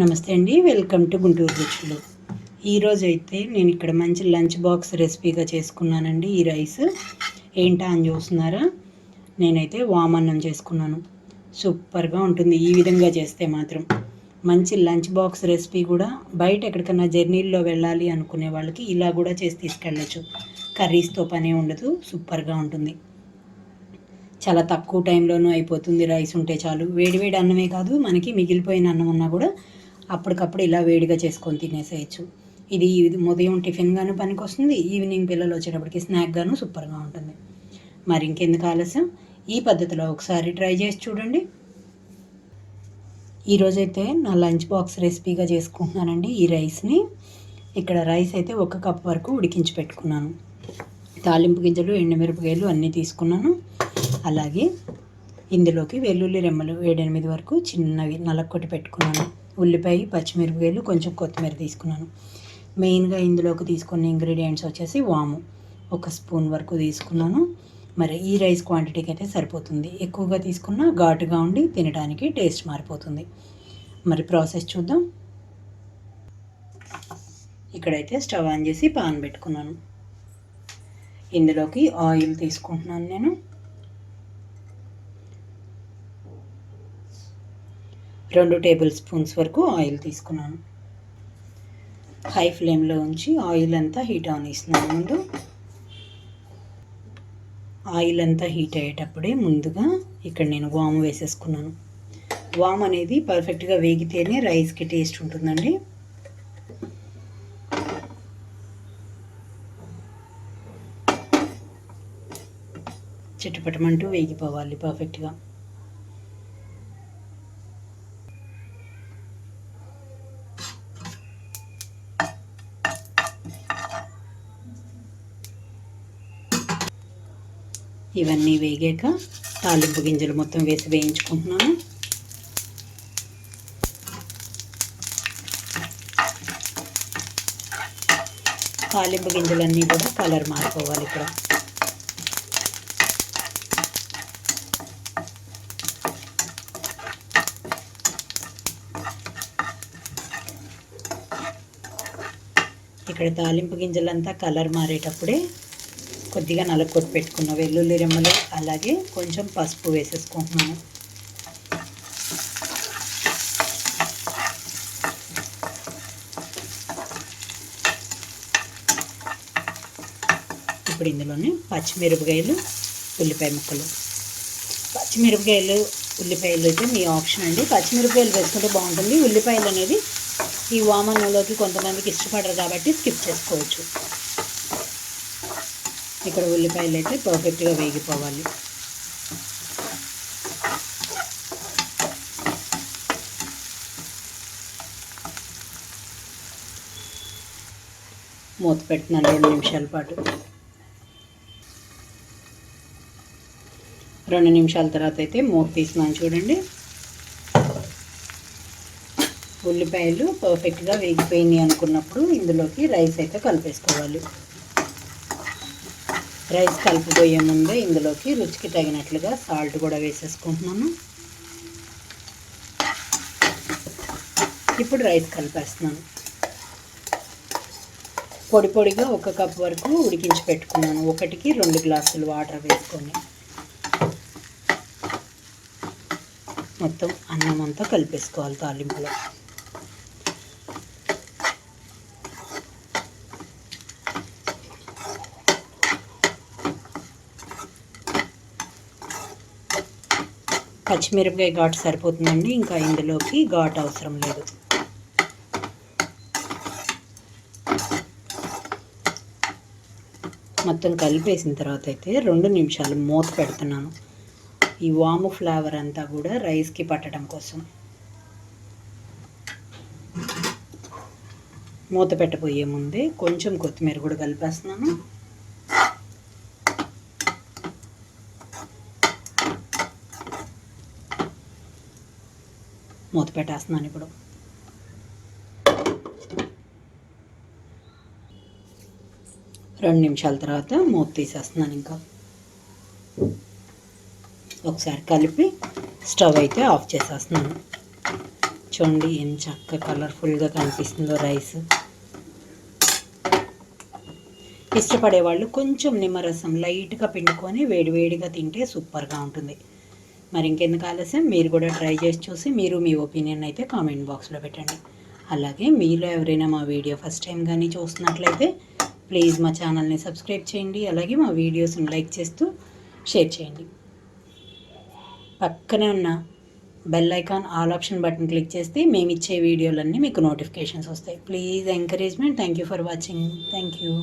నమస్తే అండి, welcome to Guntur రుచులు. ఈరోజు అయితే నేను ఇక్కడ మంచి లంచ్ బాక్స్ రెసిపీగా చేసుకున్నానండి. ఈ రైస్ ఏంటా అని చూస్తున్నారా? నేనైతే వామన్నం చేసుకున్నాను. సూపర్గా ఉంటుంది ఈ విధంగా చేస్తే మాత్రం. మంచి లంచ్ బాక్స్ రెసిపీ కూడా. బయట ఎక్కడికన్నా జర్నీల్లో వెళ్ళాలి అనుకునే వాళ్ళకి ఇలా కూడా చేసి తీసుకెళ్ళచ్చు. కర్రీస్తో పనే ఉండదు, సూపర్గా ఉంటుంది. చాలా తక్కువ టైంలోనూ అయిపోతుంది. రైస్ ఉంటే చాలు. వేడివేడి అన్నమే కాదు, మనకి మిగిలిపోయిన అన్నం ఉన్నా కూడా అప్పటికప్పుడు ఇలా వేడిగా చేసుకొని తినేసేయచ్చు. ఇది ఉదయం టిఫిన్గాను పనికి వస్తుంది, ఈవినింగ్ పిల్లలు వచ్చేటప్పటికి స్నాక్గాను సూపర్గా ఉంటుంది. మరి ఇంకెందుకు ఆలస్యం, ఈ పద్ధతిలో ఒకసారి ట్రై చేసి చూడండి. ఈరోజైతే నా లంచ్ బాక్స్ రెసిపీగా చేసుకుంటున్నానండి ఈ రైస్ని. ఇక్కడ రైస్ అయితే 1 కప్ వరకు ఉడికించి పెట్టుకున్నాను. తాలింపు గింజలు, ఎండుమిరపకాయలు అన్నీ తీసుకున్నాను. అలాగే ఇందులోకి వెల్లుల్లి రెమ్మలు 7-8 వరకు చిన్నవి నలక్కొట్టి పెట్టుకున్నాను. ఉల్లిపాయ, పచ్చిమిరపకాయలు, కొంచెం కొత్తిమీర తీసుకున్నాను. మెయిన్గా ఇందులోకి తీసుకున్న ఇంగ్రీడియంట్స్ వచ్చేసి వాము 1 స్పూన్ వరకు తీసుకున్నాను. మరి ఈ రైస్ క్వాంటిటీకి అయితే సరిపోతుంది. ఎక్కువగా తీసుకున్నా ఘాటుగా ఉండి తినడానికి టేస్ట్ మారిపోతుంది. మరి ప్రాసెస్ చూద్దాం. ఇక్కడైతే స్టవ్ ఆన్ చేసి పాన్ పెట్టుకున్నాను. ఇందులోకి ఆయిల్ తీసుకుంటున్నాను నేను. 2 టేబుల్ స్పూన్స్ వరకు ఆయిల్ తీసుకున్నాను. హై ఫ్లేమ్లో ఉంచి ఆయిల్ అంతా హీట్ అవనిస్తున్నాను. ముందు ఆయిల్ అంతా హీట్ అయ్యేటప్పుడే ముందుగా ఇక్కడ నేను వాము వేసేసుకున్నాను. వాము అనేది పర్ఫెక్ట్గా వేగితేనే రైస్కి టేస్ట్ ఉంటుందండి. చిట్టపటమంటూ వేగిపోవాలి పర్ఫెక్ట్గా. ఇవన్నీ వేగాక తాలింపు గింజలు మొత్తం వేసి వేయించుకుంటున్నాను. తాలింపు గింజలన్నీ కూడా కలర్ మారిపోవాలి. ఇక్కడ ఇక్కడ తాలింపు గింజలంతా కలర్ మారేటప్పుడే కొద్దిగా నలకొట్టి పెట్టుకున్న వెల్లుల్లి రెమ్మలు, అలాగే కొంచెం పసుపు వేసేసుకుంటున్నాను. ఇప్పుడు ఇందులోనే పచ్చిమిరపకాయలు, ఉల్లిపాయ ముక్కలు. పచ్చిమిరపకాయలు, ఉల్లిపాయలు అయితే మీ ఆప్షన్ అండి. పచ్చిమిరపకాయలు వేసుకుంటే బాగుంటుంది. ఉల్లిపాయలు అనేది ఈ వామన్నంలోకి కొంతమందికి ఇష్టపడరు కాబట్టి స్కిప్ చేసుకోవచ్చు. ఇక్కడ ఉల్లిపాయలు అయితే పర్ఫెక్ట్గా వేగిపోవాలి. మూత పెట్టినాను 2 నిమిషాల పాటు. 2 నిమిషాల తర్వాత అయితే మూత తీసినాను. చూడండి, ఉల్లిపాయలు పర్ఫెక్ట్గా వేగిపోయినాయి అనుకున్నప్పుడు ఇందులోకి రైస్ అయితే కలిపేసుకోవాలి. రైస్ కలిపిపోయే ముందే ఇందులోకి రుచికి తగినట్లుగా సాల్ట్ కూడా వేసేసుకుంటున్నాను. ఇప్పుడు రైస్ కలిపేస్తున్నాను. పొడి పొడిగా 1 కప్ వరకు ఉడికించి పెట్టుకున్నాను. 1కి 2 గ్లాసులు వాటర్ వేసుకొని మొత్తం అన్నం అంతా కలిపేసుకోవాలి తాలింపులో. పచ్చిమిరపకాయ ఘాటు సరిపోతుందండి, ఇంకా ఇందులోకి ఘాటు అవసరం లేదు. మొత్తం కలిపేసిన తర్వాత అయితే 2 నిమిషాలు మూత పెడుతున్నాను. ఈ వాము ఫ్లేవర్ అంతా కూడా రైస్కి పట్టడం కోసం. మూత పెట్టబోయే ముందే కొంచెం కొత్తిమీర కూడా కలిపేస్తున్నాను. మూత పెట్టేస్తున్నాను. ఇప్పుడు 2 నిమిషాల తర్వాత మూత తీసేస్తున్నాను. ఇంకా ఒకసారి కలిపి స్టవ్ అయితే ఆఫ్ చేసేస్తున్నాను. చూడండి ఎంత చక్కగా కలర్ఫుల్గా కనిపిస్తుందో రైస్. ఇష్టపడే వాళ్ళు కొంచెం నిమ్మరసం లైట్గా పిండుకొని వేడివేడిగా తింటే సూపర్గా ఉంటుంది. మరి ఇంకెందుకు ఆలస్యం, మీరు కూడా ట్రై చేసి చూసి మీరు మీ ఒపీనియన్ అయితే కామెంట్ బాక్స్లో పెట్టండి. అలాగే మీలో ఎవరైనా మా వీడియో ఫస్ట్ టైం కానీ చూస్తున్నట్లయితే ప్లీజ్ మా ఛానల్ని సబ్స్క్రైబ్ చేయండి. అలాగే మా వీడియోస్ని లైక్ చేస్తూ షేర్ చేయండి. పక్కనే ఉన్న bell icon all option button click చేస్తే మేము ఇచ్చే వీడియోలన్నీ మీకు నోటిఫికేషన్స్ వస్తాయి. Please encouragement. Thank you for watching. Thank you.